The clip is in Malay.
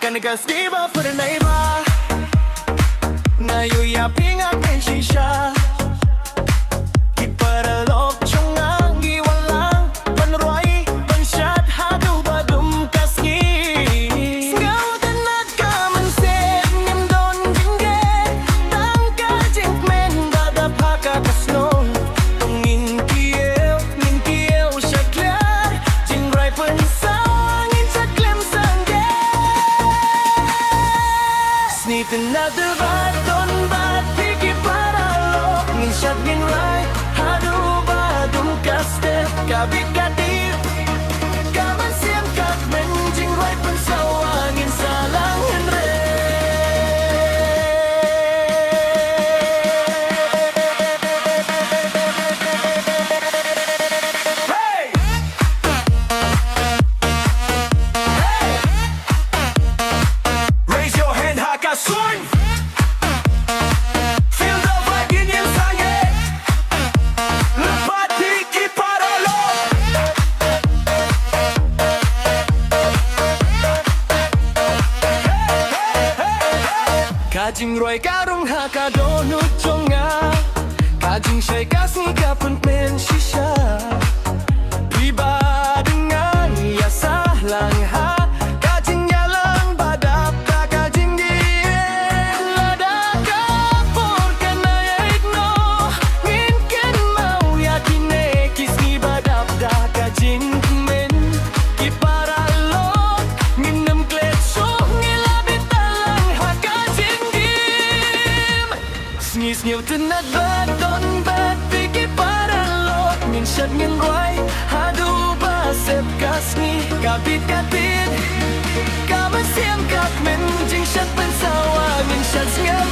Kanagaskiba for the neighbor. Ngayon yaping aking shisha. Di paralok chong ang giwalang panroy pansyat hadu badum kaski. Ngaw tanad ka mynsien nimdon jingge. Tang ka jingmen dadapha ka kasnon. Tungin kiel siya klar. Jingray pansangin sa klem sangge. Snitin na debat don bat piki paralok. Minsyat khymmai hadu badum kastet kabit katit. Mynsien kat menjing rai pensawangin salang henre. Hey! Hey! Raise your hand hakasun. Feel the vibe mynsien. Lepat piki paralok. Kajing roy karong hakadonut jonga. Kajing syai kasni kapun pen shisha. Priba dengan yasa lang ha. Kajing yalang badap ta kajing dien. Lada kapor kanayait no. Nginken mau yakine kisni badap da kajing men. Iparalok nginem kletso ngilabit talang hakajing dim. Sngiw tenat badon bat piki paralok. Minsyat khymmai hadu basep kasni kabit katit. Mynsien kat menjing syat pensawangin syat ngam